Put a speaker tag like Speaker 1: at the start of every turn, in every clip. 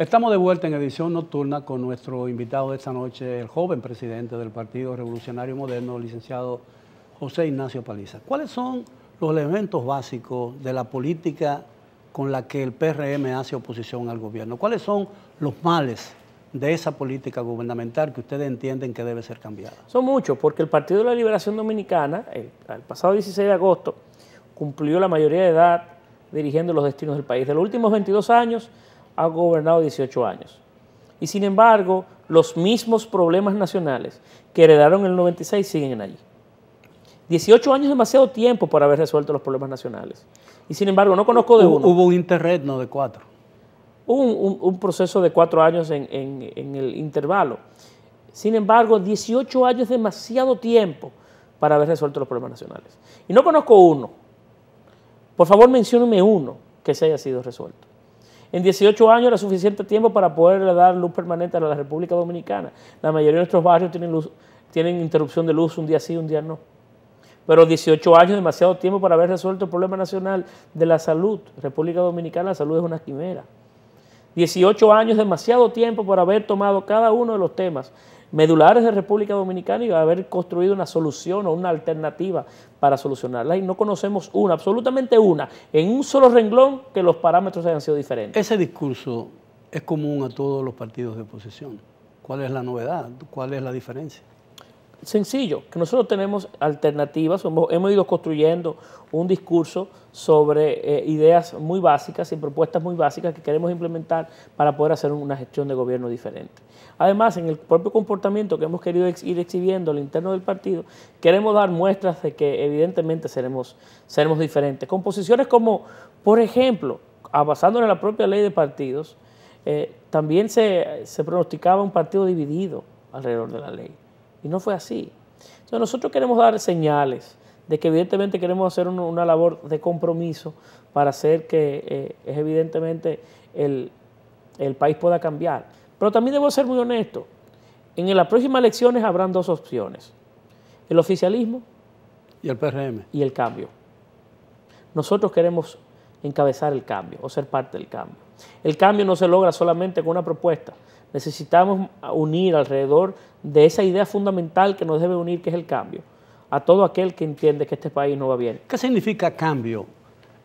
Speaker 1: Estamos de vuelta en edición nocturna con nuestro invitado de esta noche, el joven presidente del Partido Revolucionario Moderno, licenciado José Ignacio Paliza. ¿Cuáles son los elementos básicos de la política con la que el PRM hace oposición al gobierno? ¿Cuáles son los males de esa política gubernamental que ustedes entienden que debe ser cambiada?
Speaker 2: Son muchos, porque el Partido de la Liberación Dominicana, el pasado 16 de agosto, cumplió la mayoría de edad dirigiendo los destinos del país. De los últimos 22 años, ha gobernado 18 años. Y sin embargo, los mismos problemas nacionales que heredaron en el 96 siguen allí. 18 años es demasiado tiempo para haber resuelto los problemas nacionales. Y sin embargo, no conozco de uno.
Speaker 1: Hubo un interregno de 4.
Speaker 2: Hubo un proceso de 4 años en el intervalo. Sin embargo, 18 años es demasiado tiempo para haber resuelto los problemas nacionales. Y no conozco uno. Por favor, mencióneme uno que se haya sido resuelto. En 18 años era suficiente tiempo para poder dar luz permanente a la República Dominicana. La mayoría de nuestros barrios tienen interrupción de luz un día sí, un día no. Pero 18 años es demasiado tiempo para haber resuelto el problema nacional de la salud. República Dominicana, la salud es una quimera. 18 años es demasiado tiempo para haber tomado cada uno de los temas medulares de República Dominicana y haber construido una solución o una alternativa para solucionarla. Y no conocemos una, absolutamente una, en un solo renglón que los parámetros hayan sido diferentes.
Speaker 1: Ese discurso es común a todos los partidos de oposición. ¿Cuál es la novedad? ¿Cuál es la diferencia?
Speaker 2: Sencillo, que nosotros tenemos alternativas, hemos ido construyendo un discurso sobre ideas muy básicas y propuestas muy básicas que queremos implementar para poder hacer una gestión de gobierno diferente. Además, en el propio comportamiento que hemos querido ir exhibiendo al interno del partido, queremos dar muestras de que evidentemente seremos diferentes. Con posiciones como, por ejemplo, basándonos en la propia ley de partidos, también se pronosticaba un partido dividido alrededor de la ley. Y no fue así. Entonces nosotros queremos dar señales de que evidentemente queremos hacer una labor de compromiso para hacer que evidentemente el país pueda cambiar. Pero también debo ser muy honesto. En las próximas elecciones habrán dos opciones. El oficialismo
Speaker 1: y el PRM.
Speaker 2: Y el cambio. Nosotros queremos encabezar el cambio o ser parte del cambio. El cambio no se logra solamente con una propuesta. Necesitamos unir alrededor de esa idea fundamental que nos debe unir, que es el cambio, a todo aquel que entiende que este país no va bien.
Speaker 1: ¿Qué significa cambio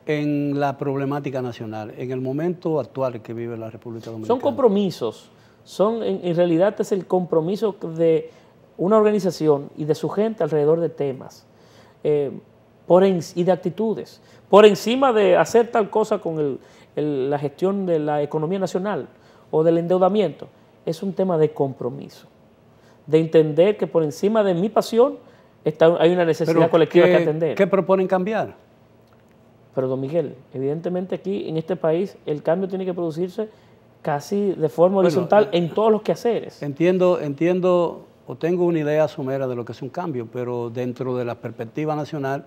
Speaker 1: en la problemática nacional, en el momento actual que vive la República Dominicana?
Speaker 2: Son compromisos, en realidad es el compromiso de una organización y de su gente alrededor de temas y de actitudes, por encima de hacer tal cosa con la gestión de la economía nacional o del endeudamiento. Es un tema de compromiso, de entender que por encima de mi pasión hay una necesidad colectiva que atender.
Speaker 1: ¿Qué proponen cambiar?
Speaker 2: Pero, don Miguel, evidentemente aquí en este país el cambio tiene que producirse casi de forma horizontal en todos los quehaceres.
Speaker 1: Entiendo o tengo una idea somera de lo que es un cambio, pero dentro de la perspectiva nacional,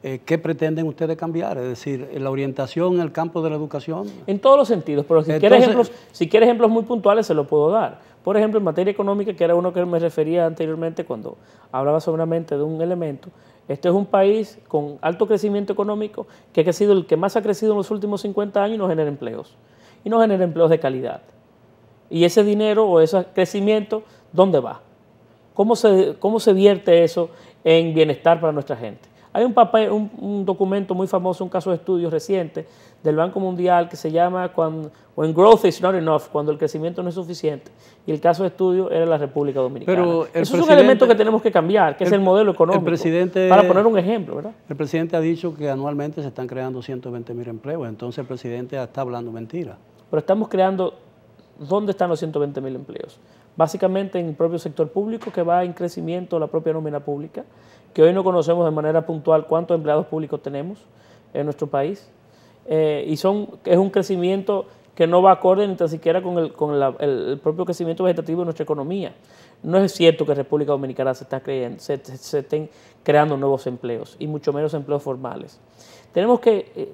Speaker 1: ¿qué pretenden ustedes cambiar? Es decir, la orientación en el campo de la educación.
Speaker 2: En todos los sentidos, pero si quiere ejemplos muy puntuales se los puedo dar. Por ejemplo, en materia económica, que era uno que me refería anteriormente cuando hablaba someramente de un elemento, este es un país con alto crecimiento económico, que ha sido el que más ha crecido en los últimos 50 años y no genera empleos. Y no genera empleos de calidad. Y ese dinero o ese crecimiento, ¿dónde va? ¿Cómo se vierte eso en bienestar para nuestra gente? Hay un documento muy famoso, un caso de estudio reciente del Banco Mundial que se llama When Growth is Not Enough, cuando el crecimiento no es suficiente. Y el caso de estudio era la República Dominicana. Pero eso es un elemento que tenemos que cambiar, que es el modelo económico. Para poner un ejemplo, ¿verdad?
Speaker 1: El presidente ha dicho que anualmente se están creando 120.000 empleos, entonces el presidente está hablando mentira.
Speaker 2: Pero estamos creando, ¿dónde están los 120.000 empleos? Básicamente en el propio sector público, que va en crecimiento la propia nómina pública, que hoy no conocemos de manera puntual cuántos empleados públicos tenemos en nuestro país, es un crecimiento que no va acorde ni tan siquiera con el propio crecimiento vegetativo de nuestra economía. No es cierto que en República Dominicana se estén creando nuevos empleos, y mucho menos empleos formales. Tenemos que...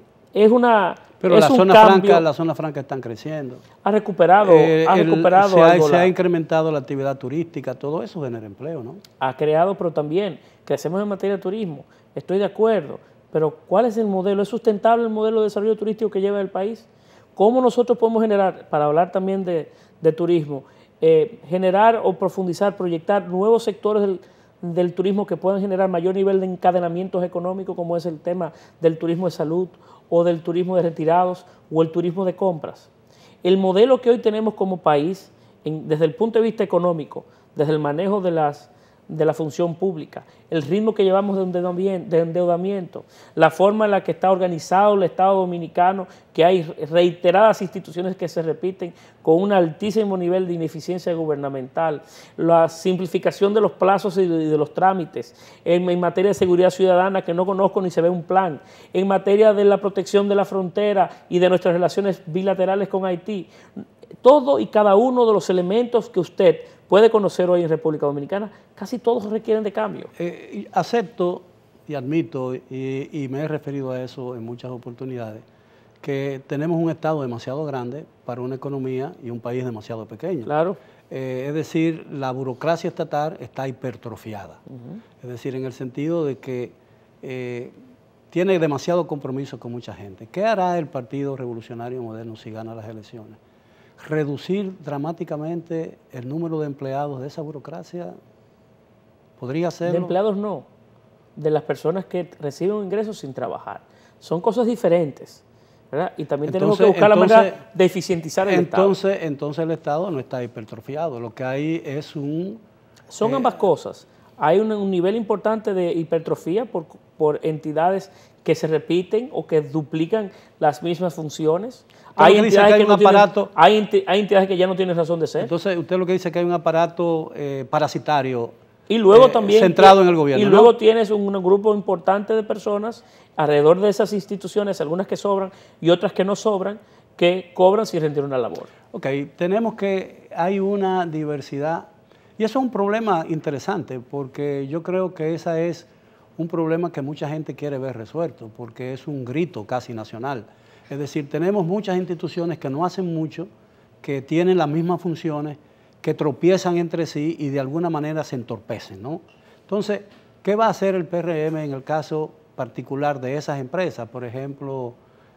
Speaker 1: Pero la zona franca están creciendo.
Speaker 2: Ha recuperado
Speaker 1: se ha incrementado la actividad turística, todo eso genera empleo, ¿no?
Speaker 2: Ha creado, pero también crecemos en materia de turismo. Estoy de acuerdo, pero ¿cuál es el modelo? ¿Es sustentable el modelo de desarrollo turístico que lleva el país? ¿Cómo nosotros podemos generar, para hablar también de turismo, generar o profundizar, proyectar nuevos sectores del turismo que puedan generar mayor nivel de encadenamientos económicos, como es el tema del turismo de salud o del turismo de retirados o el turismo de compras? El modelo que hoy tenemos como país, desde el punto de vista económico, desde el manejo de la función pública, el ritmo que llevamos de endeudamiento, la forma en la que está organizado el Estado Dominicano, que hay reiteradas instituciones que se repiten con un altísimo nivel de ineficiencia gubernamental, la simplificación de los plazos y de los trámites, en materia de seguridad ciudadana, que no conozco ni se ve un plan, en materia de la protección de la frontera y de nuestras relaciones bilaterales con Haití. Todo y cada uno de los elementos que usted puede conocer hoy en República Dominicana, casi todos requieren de cambio.
Speaker 1: Acepto y admito, y me he referido a eso en muchas oportunidades, que tenemos un Estado demasiado grande para una economía y un país demasiado pequeño.
Speaker 2: Claro.
Speaker 1: Es decir, la burocracia estatal está hipertrofiada. Es decir, en el sentido de que tiene demasiado compromiso con mucha gente. ¿Qué hará el Partido Revolucionario Moderno si gana las elecciones? ¿Reducir dramáticamente el número de empleados de esa burocracia? ¿Podría hacerlo?
Speaker 2: De empleados no, de las personas que reciben ingresos sin trabajar. Son cosas diferentes, ¿verdad? Y también tenemos que buscar la manera de eficientizar el Estado.
Speaker 1: Entonces el Estado no está hipertrofiado, lo que hay es un...
Speaker 2: Son ambas cosas. Hay un nivel importante de hipertrofía por entidades que se repiten o que duplican las mismas funciones. Hay entidades que ya no tienen razón de ser.
Speaker 1: Entonces, usted lo que dice es que hay un aparato parasitario
Speaker 2: y luego también
Speaker 1: centrado en el gobierno.
Speaker 2: Y luego tienes un grupo importante de personas alrededor de esas instituciones, algunas que sobran y otras que no sobran, que cobran sin rendir una labor.
Speaker 1: Ok, hay una diversidad y eso es un problema interesante porque yo creo que ese es un problema que mucha gente quiere ver resuelto porque es un grito casi nacional. Es decir, tenemos muchas instituciones que no hacen mucho, que tienen las mismas funciones, que tropiezan entre sí y de alguna manera se entorpecen, ¿no? Entonces, ¿qué va a hacer el PRM en el caso particular de esas empresas? Por ejemplo,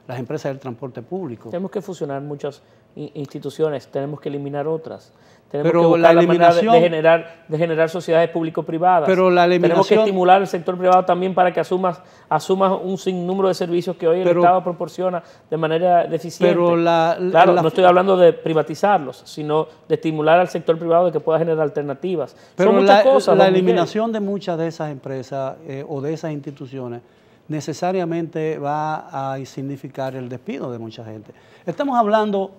Speaker 1: las empresas del transporte público.
Speaker 2: Tenemos que fusionar muchas instituciones, tenemos que eliminar otras. Tenemos
Speaker 1: pero
Speaker 2: que buscar la manera de generar sociedades público-privadas.
Speaker 1: Pero la eliminación...
Speaker 2: Tenemos que estimular el sector privado también para que asuma un sinnúmero de servicios que hoy el Estado proporciona de manera deficiente. Pero no estoy hablando de privatizarlos, sino de estimular al sector privado de que pueda generar alternativas.
Speaker 1: Pero son muchas cosas. La eliminación de muchas de esas empresas o de esas instituciones necesariamente va a significar el despido de mucha gente. Estamos hablando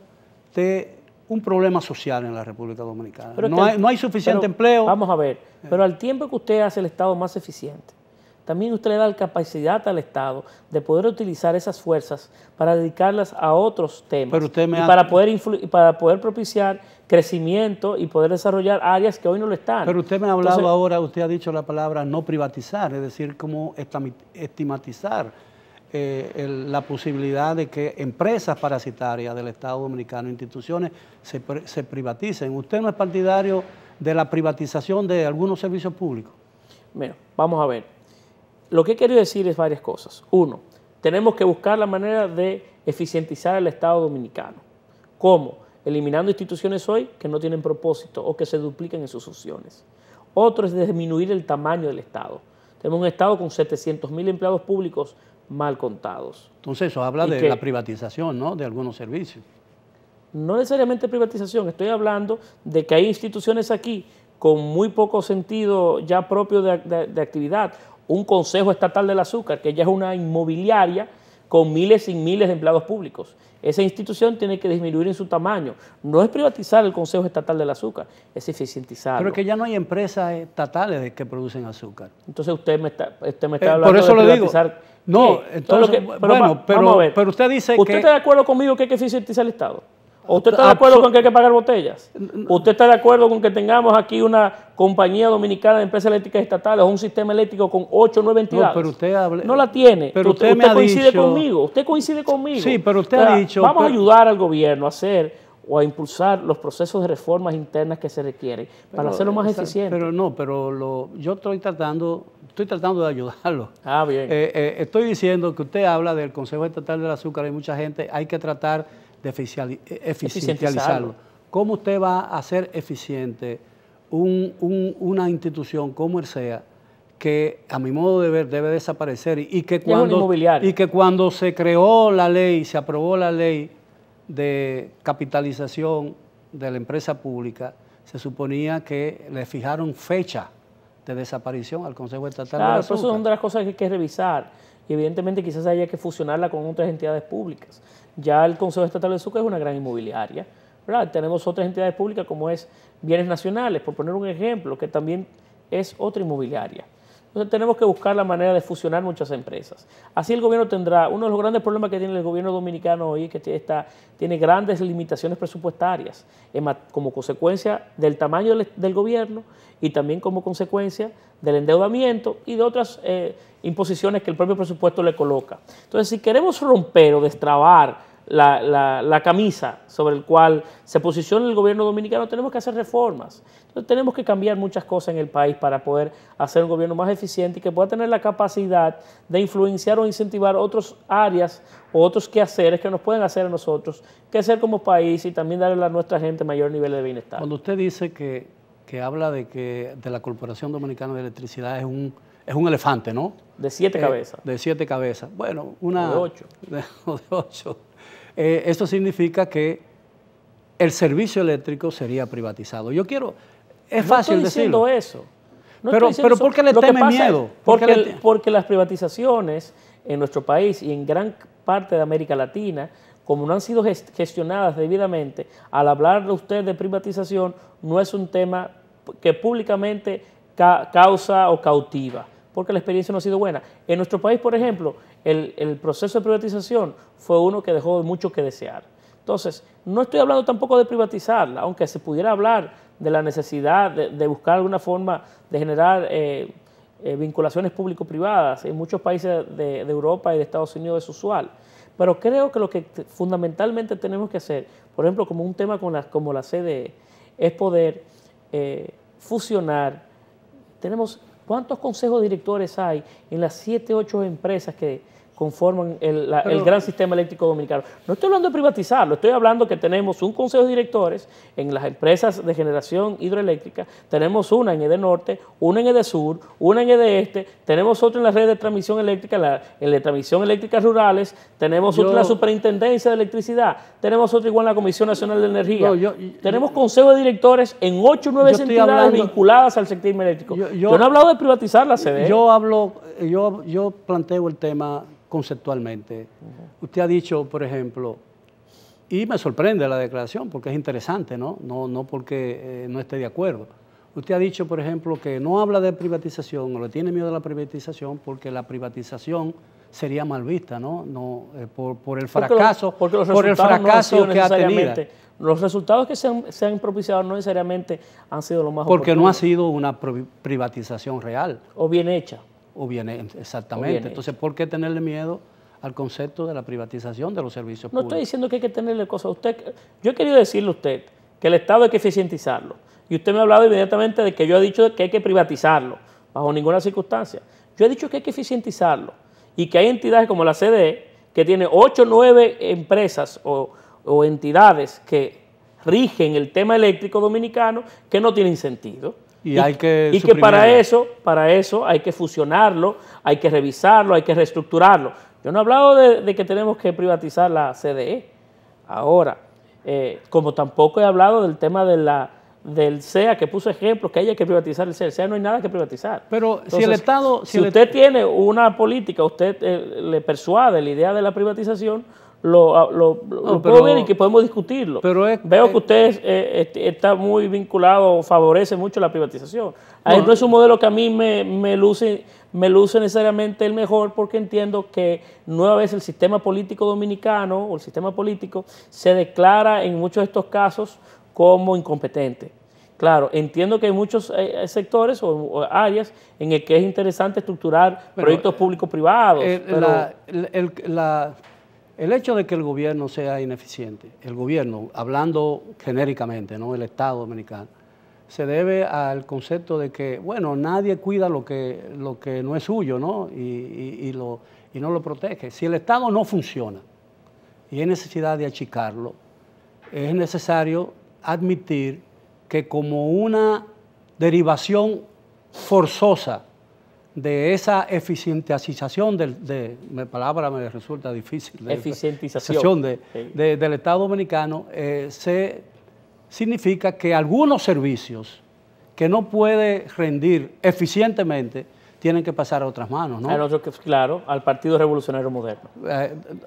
Speaker 1: de un problema social en la República Dominicana. No hay suficiente empleo.
Speaker 2: Vamos a ver, pero al tiempo que usted hace el Estado más eficiente, también usted le da la capacidad al Estado de poder utilizar esas fuerzas para dedicarlas a otros temas para poder propiciar crecimiento y poder desarrollar áreas que hoy no lo están.
Speaker 1: Pero usted me ha hablado ahora, usted ha dicho la palabra no privatizar, es decir, cómo estigmatizar la posibilidad de que empresas parasitarias del Estado Dominicano, instituciones, se privaticen. ¿Usted no es partidario de la privatización de algunos servicios públicos?
Speaker 2: Mira, vamos a ver. Lo que he querido decir es varias cosas. Uno, tenemos que buscar la manera de eficientizar el Estado Dominicano. ¿Cómo? Eliminando instituciones hoy que no tienen propósito o que se duplican en sus funciones. Otro es disminuir el tamaño del Estado. Tenemos un Estado con 700.000 empleados públicos mal contados.
Speaker 1: Entonces eso habla de la privatización, ¿no?, de algunos servicios.
Speaker 2: No necesariamente privatización, estoy hablando de que hay instituciones aquí con muy poco sentido ya propio de actividad. Un Consejo Estatal del Azúcar, que ya es una inmobiliaria con miles y miles de empleados públicos. Esa institución tiene que disminuir en su tamaño. No es privatizar el Consejo Estatal del Azúcar, es eficientizarlo.
Speaker 1: Pero es que ya no hay empresas estatales que producen azúcar.
Speaker 2: Entonces usted me está hablando por
Speaker 1: eso
Speaker 2: de privatizar.
Speaker 1: Lo digo. No, entonces, pero usted dice
Speaker 2: ¿Usted está de acuerdo conmigo que hay que eficientizar el Estado? ¿O usted está de acuerdo con que hay que pagar botellas? ¿Usted está de acuerdo con que tengamos aquí una compañía dominicana de empresas eléctricas estatales o un sistema eléctrico con 8 o 9 entidades?
Speaker 1: No, pero usted
Speaker 2: no la tiene.
Speaker 1: Pero usted
Speaker 2: coincide conmigo. Usted coincide conmigo.
Speaker 1: Sí, pero usted ha dicho...
Speaker 2: Vamos a ayudar al gobierno a hacer o a impulsar los procesos de reformas internas que se requieren para hacerlo más eficiente.
Speaker 1: Yo estoy tratando de ayudarlo.
Speaker 2: Bien.
Speaker 1: Estoy diciendo que usted habla del Consejo Estatal del Azúcar, hay mucha gente, hay que tratar de eficientizarlo. ¿Cómo usted va a hacer eficiente una institución como el SEA, que a mi modo de ver debe desaparecer y que cuando se creó la ley, se aprobó la ley de capitalización de la empresa pública, se suponía que le fijaron fecha de desaparición al Consejo Estatal del Azúcar?
Speaker 2: Claro, eso es una de las cosas que hay que revisar y evidentemente quizás haya que fusionarla con otras entidades públicas. Ya el Consejo Estatal del Azúcar es una gran inmobiliaria, ¿verdad? Tenemos otras entidades públicas como es Bienes Nacionales, por poner un ejemplo, que también es otra inmobiliaria. Entonces tenemos que buscar la manera de fusionar muchas empresas. Así el gobierno tendrá, uno de los grandes problemas que tiene el gobierno dominicano hoy es que tiene grandes limitaciones presupuestarias como consecuencia del tamaño del gobierno y también como consecuencia del endeudamiento y de otras imposiciones que el propio presupuesto le coloca. Entonces, si queremos romper o destrabar la camisa sobre el cual se posiciona el gobierno dominicano, tenemos que hacer reformas. Entonces tenemos que cambiar muchas cosas en el país para poder hacer un gobierno más eficiente y que pueda tener la capacidad de influenciar o incentivar otras áreas o otros quehaceres que nos pueden hacer a nosotros crecer como país y también darle a nuestra gente mayor nivel de bienestar.
Speaker 1: Cuando usted dice que habla de la Corporación Dominicana de Electricidad es un elefante, ¿no?
Speaker 2: De 7 cabezas.
Speaker 1: De 7 cabezas. Bueno, una...
Speaker 2: O de 8.
Speaker 1: O de 8. Esto significa que el servicio eléctrico sería privatizado. Yo quiero... Es fácil decirlo.
Speaker 2: No estoy diciendo eso.
Speaker 1: Pero ¿por qué le teme miedo?
Speaker 2: Porque las privatizaciones en nuestro país y en gran parte de América Latina, como no han sido gestionadas debidamente, al hablar usted de privatización, no es un tema que públicamente causa o cautiva, porque la experiencia no ha sido buena. En nuestro país, por ejemplo, el proceso de privatización fue uno que dejó mucho que desear. Entonces, no estoy hablando tampoco de privatizarla, aunque se pudiera hablar de la necesidad de buscar alguna forma de generar vinculaciones público-privadas. En muchos países de Europa y de Estados Unidos es usual. Pero creo que lo que fundamentalmente tenemos que hacer, por ejemplo, como un tema como la CDE, es poder fusionar. ¿Cuántos consejos directores hay en las 7, 8 empresas que conforman el gran sistema eléctrico dominicano? No estoy hablando de privatizarlo, estoy hablando que tenemos un consejo de directores en las empresas de generación hidroeléctrica, tenemos una en Edenorte, una en Edesur, una en Edeste, tenemos otra en la red de transmisión eléctrica, en la transmisión eléctrica rurales, tenemos otra en la superintendencia de electricidad, tenemos otra igual en la Comisión Nacional de Energía, tenemos consejos de directores en 8 o 9 entidades vinculadas al sector eléctrico. Yo no he hablado de privatizar la CDE.
Speaker 1: Yo planteo el tema conceptualmente. Usted ha dicho, por ejemplo, y me sorprende la declaración porque es interesante, ¿no? No porque no esté de acuerdo. Usted ha dicho, por ejemplo, que no habla de privatización o le tiene miedo a la privatización porque la privatización sería mal vista, ¿no? Por el fracaso, por el fracaso que ha tenido.
Speaker 2: Los resultados que se han propiciado no necesariamente han sido los más
Speaker 1: porque oportunos. No ha sido una privatización real.
Speaker 2: O bien hecha.
Speaker 1: Exactamente. Entonces, ¿por qué tenerle miedo al concepto de la privatización de los servicios públicos?
Speaker 2: No estoy diciendo que hay que tenerle cosas. Yo he querido decirle a usted que el Estado hay que eficientizarlo. Y usted me ha hablado inmediatamente de que yo he dicho que hay que privatizarlo, bajo ninguna circunstancia. Yo he dicho que hay que eficientizarlo y que hay entidades como la CDE, que tiene 8 o 9 empresas o entidades que rigen el tema eléctrico dominicano, que no tienen sentido. Y que para eso hay que fusionarlo, hay que revisarlo, hay que reestructurarlo. Yo no he hablado de que tenemos que privatizar la CDE ahora, como tampoco he hablado del tema del SEA, que puso ejemplos, que hay que privatizar el SEA. El SEA no hay nada que privatizar.
Speaker 1: Pero entonces, si el Estado...
Speaker 2: Si usted tiene una política, usted le persuade la idea de la privatización, lo puedo ver y que podemos discutirlo. Veo que usted está muy vinculado, favorece mucho la privatización. No es un modelo que a mí me luce necesariamente el mejor, porque entiendo que nueva vez el sistema político dominicano o el sistema político se declara en muchos de estos casos como incompetente. Claro, entiendo que hay muchos sectores o áreas en el que es interesante estructurar proyectos público-privados.
Speaker 1: El hecho de que el gobierno sea ineficiente, el gobierno, hablando genéricamente, ¿no? El Estado dominicano, se debe al concepto de que, bueno, nadie cuida lo que no es suyo, ¿no? Y no lo protege. Si el Estado no funciona, y hay necesidad de achicarlo, es necesario admitir que como una derivación forzosa de esa eficientización mi palabra me resulta difícil,
Speaker 2: eficientización
Speaker 1: del Estado Dominicano, significa que algunos servicios que no puede rendir eficientemente tienen que pasar a otras manos, ¿no?
Speaker 2: Claro, al Partido Revolucionario Moderno.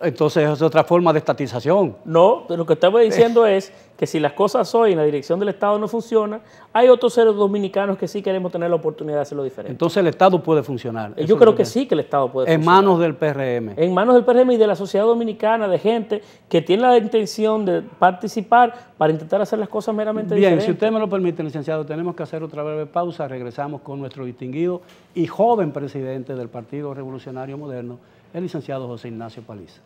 Speaker 1: Entonces es otra forma de estatización.
Speaker 2: No, lo que estaba diciendo es que si las cosas hoy en la dirección del Estado no funcionan, hay otros seres dominicanos que sí queremos tener la oportunidad de hacerlo diferente.
Speaker 1: Entonces el Estado puede funcionar.
Speaker 2: Yo creo que sí que el Estado puede funcionar.
Speaker 1: En manos del PRM.
Speaker 2: En manos del PRM y de la sociedad dominicana, de gente que tiene la intención de participar para intentar hacer las cosas meramente diferentes.
Speaker 1: Bien, si usted me lo permite, licenciado, tenemos que hacer otra breve pausa. Regresamos con nuestro distinguido y joven presidente del Partido Revolucionario Moderno, el licenciado José Ignacio Paliza.